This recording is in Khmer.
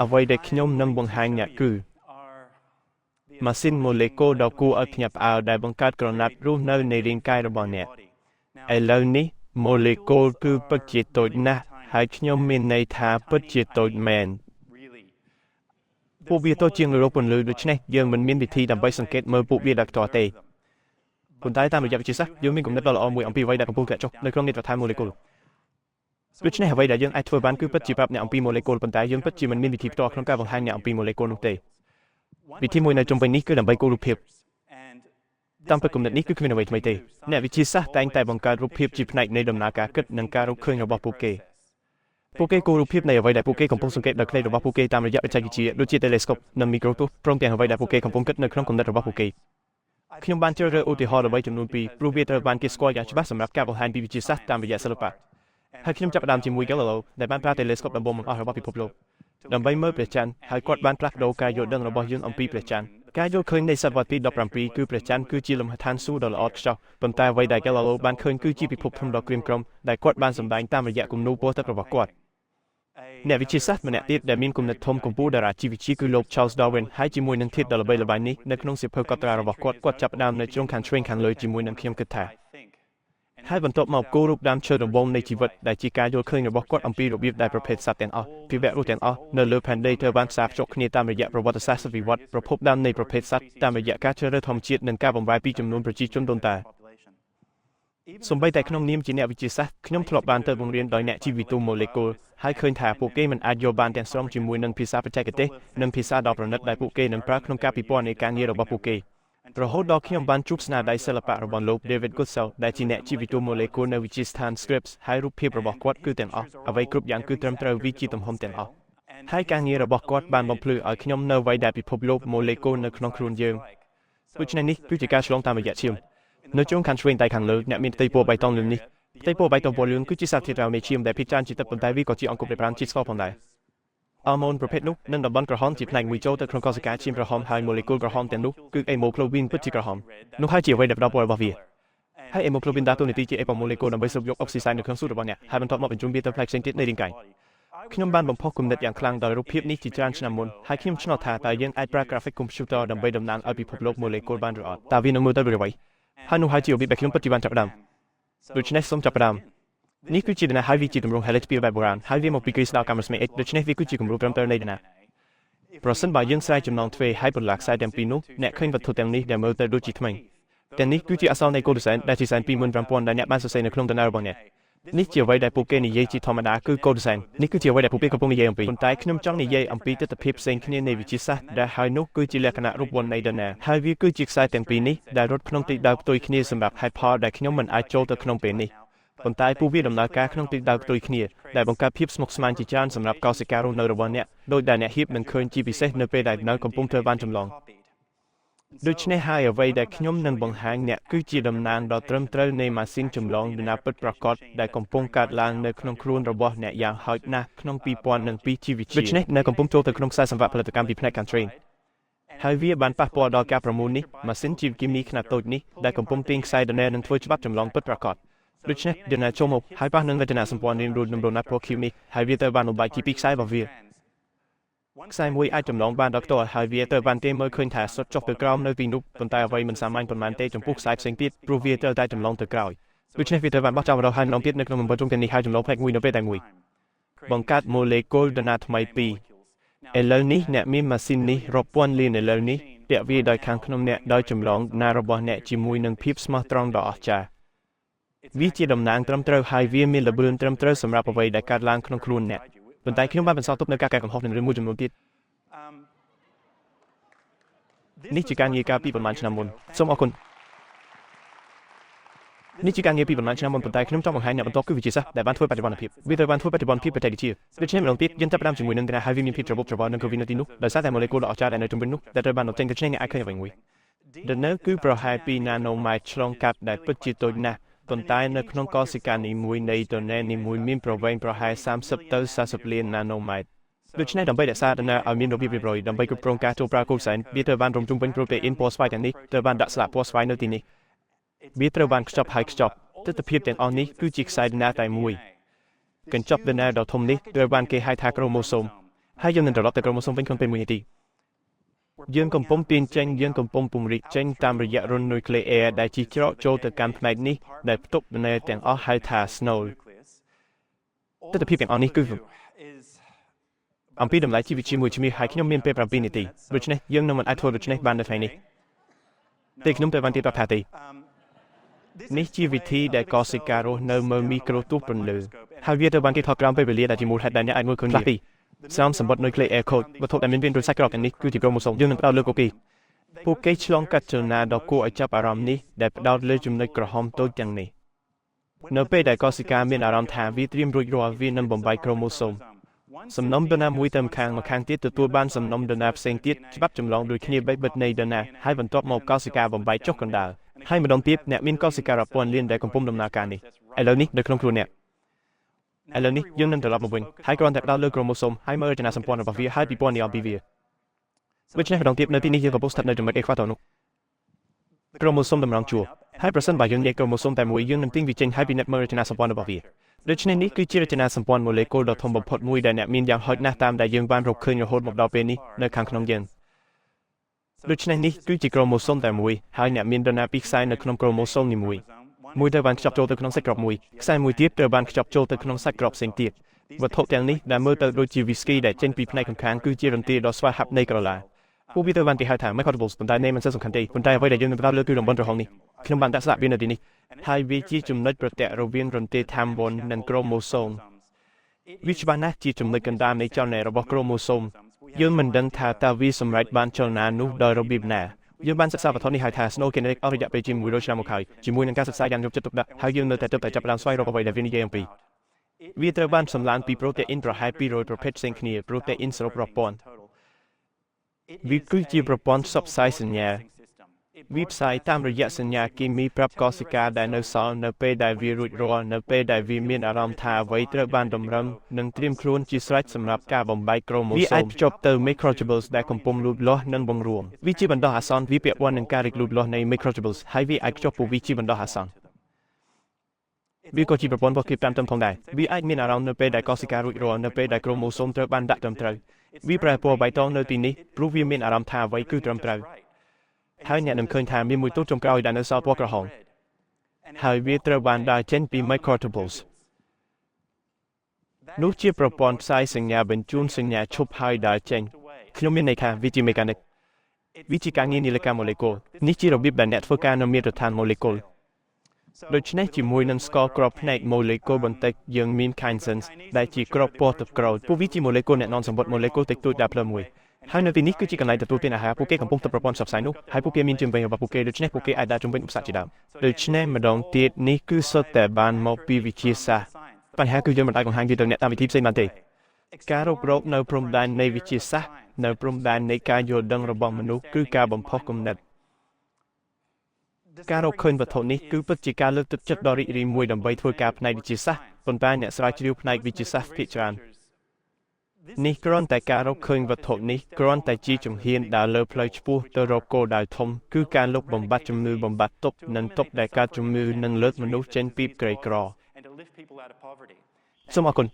អ្វីដែលខ្ញុំនឹងបង្ហាញអ្នកគឺម៉ាស៊ីនម៉ូលេគុលដ៏គួរឲ្យភ្ញាក់ផ្អើលដែលបង្កើតក្រណាត់រស់នៅនៃរាងកាយរបស់អ្នកឥឡូវនេះម៉ូលេគុលគឺពិតជាតូចណាស់ហើយខ្ញុំមានន័យថាពិតជាតូចមែនពួកវាតូចជាងរលកពន្លឺដូច្នេះយើងមិនមានវិធីដើម្បីសង្កេតមើលពួកវាដោយផ្ទាល់ទេប៉ុន្តែតាមរយៈវិទ្យាសាស្ត្រយើងមានគំនិតដ៏ល្អមួយអំពីអ្វីដែលកំពុងធ្លាក់ចុះនៅក្នុងនីតិដ្ឋានម៉ូលេគុលដូច្នេះអ្វីដែលយើងអាចធ្វើបានគឺពិតជាប្រាប់អ្នកអំពីម៉ូលេគុលប៉ុន្តែយើងពិតជាមិនមានវិធីផ្ទាល់ក្នុងការបង្ហាញអ្នកអំពីម៉ូលេគុលនោះទេវិធីមួយនៅជុំវិញនេះគឺដើម្បីគូររូបភាពតាមពិតគំនិតនេះគឺគ្មានអ្វីថ្មីទេអ្នកវិទ្យាសាស្ត្រតែងតែបង្កើតរូបភាពជាផ្នែកនៃដំណើរការគិតនិងការរកឃើញរបស់ពួកគេគូររូបភាពនៃអ្វីដែលពួកគេកំពុងសង្កេតដោយក្តីរបស់ពួកគេតាមរយៈបច្ចេកវិទ្យាដូចជា telescope និង microscope ព្រមទាំងអ្វីដែលពួកគេកំពុងគិតនៅក្នុងគំនិតរបស់ពួកគេខ្ញុំបានជ្រើសរើសឧទាហរណ៍អ្វីចំនួន2ព្រោះវាត្រូវបានគេស្គាល់យ៉ាងច្បាស់សម្រាប់ការបង្ហាញពីវិទ្យាសាស្ត្រតាមរយៈសិល្បៈហើយខ្ញុំចាប់ផ្ដើមជាមួយ Galileo ដែលបានប្រើ telescope ដំបូងបង្អស់របស់ពិភពលោកដើម្បីមើលព្រះច័ន្ទហើយគាត់បានផ្លាស់ប្ដូរការយល់ដឹងរបស់យើងអំពីព្រះច័ន្ទការយល់ឃើញនៃសតវត្សទី17គឺព្រះច័ន្ទគឺជាលំហដ្ឋានសួគ៌ដ៏ល្អឥតខ្ចោះប៉ុន្តែអ្វីដែល Galileo បានឃើញគឺជាពិភពធំដ៏ក្រៀមក្រំដែលគាត់បានសម្ដែងតាមរយៈគំនូរពណ៌ទឹករបស់គាត់អ្នកវិទ្យាសាស្ត្រម្នាក់ទៀតដែលមានគំនិតធំកំពូលតារាជីវវិទ្យាគឺលោក Charles Darwin ហើយជាមួយនឹងធាតុដ៏ល្បីល្បាញនេះនៅក្នុងសៀវភៅកត់ត្រារបស់គាត់ចាប់ផ្ដើមនៅជ្រុងខាងឆ្វេងខាងលើជាមួយនឹងខ្ញុំគិតថាហើយបន្ទាប់មកគោលរូបដើមឈើដំបូងនៃជីវិតដែលជាការយល់ឃើញរបស់គាត់អំពីរបៀបដែលប្រភេទសត្វទាំងអស់ជីវៈរស់ទាំងអស់នៅលើផែនដីត្រូវបានផ្សារភ្ជាប់គ្នាតាមរយៈប្រវត្តិសាស្ត្រសតវត្សប្រភពដើមនៃប្រភេទសត្វតាមរយៈការជ្រើសរើសធម្មជាតិនិងការបម្រែពីចំនួនប្រជាជនដូនតាសូម្បីតែក្នុងនាមជាអ្នកវិទ្យាសាស្ត្រខ្ញុំធ្លាប់បានទៅបង្រៀនដោយអ្នកជីវវិទូម៉ូលេគុលហើយឃើញថាពួកគេមិនអាចយល់បានទាំងស្រុងជាមួយនឹងភាសាបច្ចេកទេសនិងភាសាដ៏ប្រណិតដែលពួកគេនឹងប្រើក្នុងការពិពណ៌នាការងាររបស់ពួកគេរហូតដល់ខ្ញុំបានជួបស្នាដៃសិល្បៈរបស់លោក David Goodsell ដែលជាអ្នកជីវវិទូម៉ូលេគុលនៅវិទ្យាស្ថាន Scripps ហើយរូបភាពរបស់គាត់គឺទាំងអស់អ្វីគ្រប់យ៉ាងគឺត្រឹមត្រូវវាជាទំហំទាំងអស់ហើយការងាររបស់គាត់បានបំភ្លឺឲ្យខ្ញុំនៅអ្វីដែលពិភពលោកម៉ូលេគុលនៅក្នុងខ្លួនយើងដូច្នេះនេះគឺជាការឆ្លងតាមរយៈឈាមនៅជ្រុងខាងឆ្វេងដៃខាងលើអ្នកមានផ្ទៃពោបៃតងលឿងនេះផ្ទៃពោបៃតងពណ៌លឿងគឺជាសារធាតុរ៉ាវនៃឈាមដែលភាគច្រើនជាទឹកប៉ុន្តែវាក៏ជាអង្គុបដែលប្រាំជាតិស្ករផងដែរអរម៉ូនប្រភេទនោះនិងតំបន់ក្រហមជាផ្នែកមួយចូលទៅក្នុងកោសិកាឈាមក្រហមហើយម៉ូលេគុលក្រហមទាំងនោះគឺអេម៉ូក្លូវីនពិតជាក្រហមនោះហើយជាអ្វីដែលផ្ដល់ពណ៌របស់វាហើយអេម៉ូក្លូវីនដើរតួនាទីជាអេប៉ូម៉ូលេគុលដើម្បីស្រូបយកអុកស៊ីសែននៅក្នុងសួតរបស់អ្នកហើយបន្ទាប់មកបញ្ជូនវាទៅផ្នែកផ្សេងទៀតនៃរាងកាយខ្ញុំបានបំផុសគំនិតយ៉ាងខ្លាំងដោយរូបភាពនេះជាច្រើនឆ្នាំមុនហើយខ្ញុំឆ្ងល់ថាតើយើងអាចប្រើ graphic computer ដើម្បីតំណាងឲ្យពិភពលោកម៉ូលេគុលបានឬអត់តើវានឹងមើលទៅដូចអ្វីហើយនោះហើយជារបៀបដែលខ្ញុំពិតជាបានចាប់ផ្ដើមដូច្នេះសូមចាប់ផ្ដើមនេះគឺជាដំណើរហើយវាជាទម្រង់ Helix ពីបែបបុរាណហើយវាមកពីគ្រីស្ដាល់កាំរស្មី X ដូច្នេះវាគឺជាគំរូត្រឹមត្រូវនៃដំណើរប្រសិនបើយើងស្រាយចំណងទ្វេហើយបន្លាខ្សែទាំងពីរនោះអ្នកឃើញវត្ថុទាំងនេះដែលមើលទៅដូចជាថ្មីទាំងនេះគឺជាអក្សរនៃកូដសែនដែលជាសែន 25000 ដែលអ្នកបានសរសេរនៅក្នុងដំណើររបស់អ្នកនេះជាអ្វីដែលពួកគេនិយាយជាធម្មតាគឺកូដសែននេះគឺជាអ្វីដែលពួកគេកំពុងនិយាយអំពីប៉ុន្តែខ្ញុំចង់និយាយអំពីទស្សនវិជ្ជាផ្សេងគ្នានៃវិទ្យាសាស្ត្រដែលហើយនោះគឺជាលក្ខណៈរូបវន្តនៃដំណើរហើយវាគឺជាខ្សែទាំងពីរនេះដែលរត់ក្នុងទិសដៅផ្ទុយគ្នាសម្រាប់ហេតុផលដែលខ្ញុំមិនអាចចូលទៅក្នុងពេលនេះប៉ុន្តែពួកវាដំណើរការក្នុងទិសដៅផ្ទុយគ្នាដែលបង្កើតភាពស្មុគស្មាញជាច្រើនសម្រាប់កោសិការរស់នៅរបស់អ្នកដោយដែលអ្នកហៀបនឹងឃើញជាពិសេសនៅពេលដែលនៅកំពុងធ្វើបានចម្លងដូច្នេះហើយអ្វីដែលខ្ញុំនឹងបង្ហាញអ្នកគឺជាតំណាងដ៏ត្រឹមត្រូវនៃម៉ាស៊ីនចម្លងដំណើរពិតប្រាកដដែលកំពុងកើតឡើងនៅក្នុងខ្លួនរបស់អ្នកយ៉ាងហោចណាស់ក្នុង2002ជីវវិទ្យាដូច្នេះនៅកំពុងចូលទៅក្នុងខ្សែសង្វាក់ផលិតកម្មពីផ្នែក Country ហើយវាបានប៉ះពាល់ដល់ការប្រមូលនេះម៉ាស៊ីនជីវគីមីខ្នាតតូចនេះដែលកំពុងទាញខ្សែដំណើរនិងធ្វើច្បាប់ចម្លងពិតប្រាកដដូច្នេះដំណើរចូលមកហើយប៉ះនឹងរចនាសម្ព័ន្ធរៀងរួចនឹងរណាត់ Pro-Q នេះហើយវាទៅបានបំបែកជាពីរខ្សែរបស់វាខ្សែមួយអាចចម្លងបានដល់ផ្ទាល់ហើយវាទៅបានទេមើលឃើញថាសុទ្ធចុះទៅក្រោមនៅទីនោះប៉ុន្តែអ្វីមិនសាមញ្ញប៉ុន្មានទេចំពោះខ្សែផ្សេងទៀតព្រោះវាត្រូវតែចម្លងទៅក្រោយដូច្នេះវាត្រូវបានបោះចោលម្ដងហើយម្ដងទៀតនៅក្នុងបំពេញជុំទាំងនេះហើយចម្លងផ្នែកមួយនៅពេលតែមួយបង្កើតម៉ូលេគុលដំណើរថ្មីពីរឥឡូវនេះអ្នកមានម៉ាស៊ីននេះរាប់ពាន់លានឥឡូវនេះពាក់វាដោយខាងក្នុងអ្នកដោយចម្លងដំណើររបស់អ្នកជាមួយនឹងភាពស្មោះត្រង់ដ៏អស្ចារ្យវាជាតំណាងត្រឹមត្រូវហើយវាមានល្បឿនត្រឹមត្រូវសម្រាប់អ្វីដែលកើតឡើងក្នុងខ្លួនអ្នកប៉ុន្តែខ្ញុំបានបន្សល់ទុកនៅការកែកំហុសនៅរឿងមួយចំនួនទៀតនេះជាការងារការពីប្រហែលឆ្នាំមុនសូមអរគុណនេះជាការងារពីប្រហែលឆ្នាំមុនប៉ុន្តែខ្ញុំចង់បង្ហាញអ្នកបន្តគឺវិទ្យាសាស្ត្រដែលបានធ្វើបច្ចុប្បន្នភាពវាត្រូវបានធ្វើបច្ចុប្បន្នភាពបច្ចេកវិទ្យាដូច្នេះម្ដងទៀតយើងចាប់ផ្ដើមជាមួយនឹងដំណើរហើយវាមានភាពច្របូកច្របល់នឹងCOVIDនៅទីនោះដោយសារតែម៉ូលេគុលដ៏អស្ចារ្យដែលនៅជុំវិញនោះដែលត្រូវបានបញ្ចេញដូច្នេះអ្នកអាចឃើញអ្វីមួយដំណើរគឺប្រហែលពីណាណូម៉ែត្រឆ្លងកាត់ដែលពិតជាតូចណាស់ប៉ុន្តែនៅក្នុងកោសិកានីមួយនៃដំណើរនីមួយមានប្រវែងប្រហែល30ទៅ40លានណាណូម៉ែត្រដូច្នេះដើម្បីរក្សាដំណើរឲ្យមានរបៀបរៀបរយដើម្បីគ្រប់គ្រងការចូលប្រើកូដសែនវាត្រូវបានរំជុំវិញប្រូតេអ៊ីនពណ៌ស្វាយទាំងនេះត្រូវបានដាក់ស្លាកពណ៌ស្វាយនៅទីនេះវាត្រូវបានខ្ចប់ហើយខ្ចប់ទិដ្ឋភាពទាំងអស់នេះគឺជាខ្សែដំណើរតែមួយកញ្ចប់ដំណើរដ៏ធំនេះត្រូវបានគេហៅថាក្រូម៉ូសូម ហើយយើងនឹងត្រឡប់ទៅក្រុមម៉ូសូមវិញក្នុងពេលមួយនាទីយើងកំពុងទាញចេញយើងកំពុងពង្រីកចេញតាមរយៈរុននុយក្លេអ៊ែរដែលជីច្រកចូលទៅកាន់ផ្នែកនេះដែលផ្ទុកនៅទាំងអស់ហៅថា SNOL ទស្សនវិជ្ជាទាំងអស់នេះគឺអំពីតម្លៃជីវជាមួយជំនាញហើយខ្ញុំមានពេល7នាទីដូច្នេះយើងនឹងមិនអាចធ្វើដូច្នេះបាននៅថ្ងៃនេះតែខ្ញុំតែបានទៀតថាទេនេះជាវិធីដែលកសិការរស់នៅមើលមីក្រូទូពន្លឺហើយវាត្រូវបានគេថតក្រោមពេលវេលាដែលជាមូលហេតុដែលអ្នកអាចមើលឃើញពីសំសម្បត្តិនុយក្លេអ៊ែរខូចវត្ថុដែលមានរសាច់ក្រោបទាំងនេះគឺជាក្រូម៉ូសូមយើងនឹងផ្ដោតលើពួកគេឆ្លងកាត់ចលនាដ៏គួរឲ្យចាប់អារម្មណ៍នេះដែលផ្ដោតលើចំណុចក្រហមតូចទាំងនេះនៅពេលដែលកសិការមានអារម្មណ៍ថាវាត្រៀមរួចរាល់វានឹងបំបែកក្រូម៉ូសូមសំណុំដណាមួយទៅម្ខាងទៀតទទួលបានសំណុំដណាផ្សេងទៀតច្បាប់ចម្លងដូចគ្នាបែបបិទនៃដណាហើយបន្ទាប់មកកសិការបំបែកចុះកណ្ដាលហើយម្ដងទៀតអ្នកមានកសិការរាប់ពាន់លានដែលកំពុងដំណើរការនេះឥឡូវនេះនៅក្នុងខ្លួនអ្នកឥឡូវនេះយើងនឹងត្រឡប់មកវិញហើយគ្រាន់តែផ្ដោតលើក្រូម៉ូសូមហើយមើលរចនាសម្ព័ន្ធរបស់វាហើយពិព័រណ៍នេះអំពីវាដូច្នេះម្ដងទៀតនៅទីនេះយើងកំពុងស្ថិតនៅចំណុចអេក្វាត័រនោះក្រូម៉ូសូមតម្រង់ជួរហើយប្រសិនបើយើងនិយាយក្រូម៉ូសូមតែមួយយើងនឹងទាញវាចេញហើយពិនិត្យមើលរចនាសម្ព័ន្ធរបស់វាដូច្នេះនេះគឺជារចនាសម្ព័ន្ធម៉ូលេគុលដ៏ធំបំផុតមួយដែលអ្នកមានយ៉ាងហោចណាស់តាមដែលយើងបានរកឃើញរហូតមកដល់ពេលនេះនៅខាងក្នុងយើងដូច្នេះនេះគឺជាក្រូម៉ូសូមតែមួយហើយអ្នកមានដណាពីរខ្សែនៅក្នុងក្រូម៉ូសូមនីមួយត្រូវបានខ្ចប់ចូលទៅក្នុងសាច់ក្រកមួយខ្សែមួយទៀតត្រូវបានខ្ចប់ចូលទៅក្នុងសាច់ក្រកផ្សេងទៀតវត្ថុទាំងនេះដែលមើលទៅដូចជាវីស្គីដែលចេញពីផ្នែកខាងគឺជារន្ទាដ៏ស្វាហាប់នៃក្រឡាពួកវាត្រូវបានគេហៅថា microtubules ប៉ុន្តែនេះមិនសូវសំខាន់ទេប៉ុន្តែអ្វីដែលយើងនឹងផ្ដោតលើគឺតំបន់ក្រហមនេះខ្ញុំបានដាក់ស្លាកវានៅទីនេះហើយវាជាចំណុចប្រតិរវាងរន្ទាថាមវន្តនិងក្រូម៉ូសូមវាច្បាស់ណាស់ជាចំណុចកណ្ដាលនៃចលនារបស់ក្រូម៉ូសូមយើងមិនដឹងថាតើវាសម្រេចបានចលនានោះដោយរបៀបណាយើងបានសិក្សាវត្ថុនេះហៅថា Snow Kinetic អស់រយៈពេលជា100ឆ្នាំមកហើយជាមួយនឹងការសិក្សាយ៉ាងយកចិត្តទុកដាក់ហើយយើងនៅតែទើបតែចាប់ផ្ដើមស្វែងរកអ្វីដែលវានិយាយអំពីវាត្រូវបានសម្លាញ់ពីប្រូតេអ៊ីនប្រហែល200ប្រភេទផ្សេងគ្នាប្រូតេអ៊ីនសរុបរាប់ពាន់វាគឺជាប្រព័ន្ធផ្សព្វផ្សាយសញ្ញាវាផ្សាយតាមរយៈសញ្ញាគីមីប្រាប់កោសិកាដែលនៅសល់នៅពេលដែលវារួចរាល់នៅពេលដែលវាមានអារម្មណ៍ថាអ្វីត្រូវបានតម្រឹមនិងត្រៀមខ្លួនជាស្រេចសម្រាប់ការបំបែកក្រូម៉ូសូមវាអាចភ្ជាប់ទៅ microtubules ដែលកំពុងលូតលាស់និងបង្រួមវាជាបណ្ដោះអាសន្នវាពាក់ព័ន្ធនឹងការរីកលូតលាស់នៃ microtubules ហើយវាអាចភ្ជាប់ពួកវាជាបណ្ដោះអាសន្នវាក៏ជាប្រព័ន្ធរបស់គេតាមត្រឹមផងដែរវាអាចមានអារម្មណ៍នៅពេលដែលកោសិការួចរាល់នៅពេលដែលក្រូម៉ូសូមត្រូវបានដាក់ត្រឹមត្រូវវាប្រែពណ៌បៃតងនៅទីនេះព្រោះវាមានអារម្មណ៍ថាអ្វីគឺត្រឹមត្រូវហើយអ្នកនឹងឃើញថាមានមួយទូចចុងក្រោយដែលនៅសល់ពណ៌ក្រហមហើយវាត្រូវបានដើរចេញពី microtubules នោះជាប្រព័ន្ធផ្សាយសញ្ញាបញ្ជូនសញ្ញាឈប់ហើយដើរចេញខ្ញុំមានន័យថាវាជា mechanic វាជាការងារនីលកាម៉ូលេគុលនេះជារបៀបដែលអ្នកធ្វើការនៅមាត្រដ្ឋានម៉ូលេគុលដូច្នេះជាមួយនឹងស្ករក្របផ្នែកម៉ូលេគុលបន្តិចយើងមាន kinesins ដែលជាក្របពណ៌ទឹកក្រូចពួកវាជាម៉ូលេគុលអ្នកនាំសម្បត្តិម៉ូលេគុលតិចតួចដែលផ្លើមួយហើយនៅទីនេះគឺជាកន្លែងទទួលទានអាហារពួកគេកំពុងតែប្រព័ន្ធផ្សព្វផ្សាយនោះហើយពួកគេមានជំនាញរបស់ពួកគេដូច្នេះពួកគេអាចដើរជុំវិញឧបសគ្គជាដើមដូច្នេះម្ដងទៀតនេះគឺសុទ្ធតែបានមកពីវិទ្យាសាស្ត្របញ្ហាគឺយើងមិនអាចបង្ហាញវាទៅអ្នកតាមវិធីផ្សេងបានទេការរុករកនៅព្រំដែននៃវិទ្យាសាស្ត្រនៅព្រំដែននៃការយល់ដឹងរបស់មនុស្សគឺការបំផុសគំនិតការរកឃើញវត្ថុនេះគឺពិតជាការលើកទឹកចិត្តដ៏រីករាយមួយដើម្បីធ្វើការផ្នែកវិទ្យាសាស្ត្រប៉ុន្តែអ្នកស្រាវជ្រាវផ្នែកវិទ្យាសាស្ត្រភាគច្រើននេះគ្រាន់តែការរកឃើញវត្ថុនេះគ្រាន់តែជាជំហានដើរលើផ្លូវឆ្ពោះទៅរកគោលដៅធំគឺការលុបបំបាត់ជំងឺបំបាត់ទុក្ខនិងទុក្ខដែលកើតជំងឺនិងលើកមនុស្សចេញពីក្រីក្រសូមអរគុណ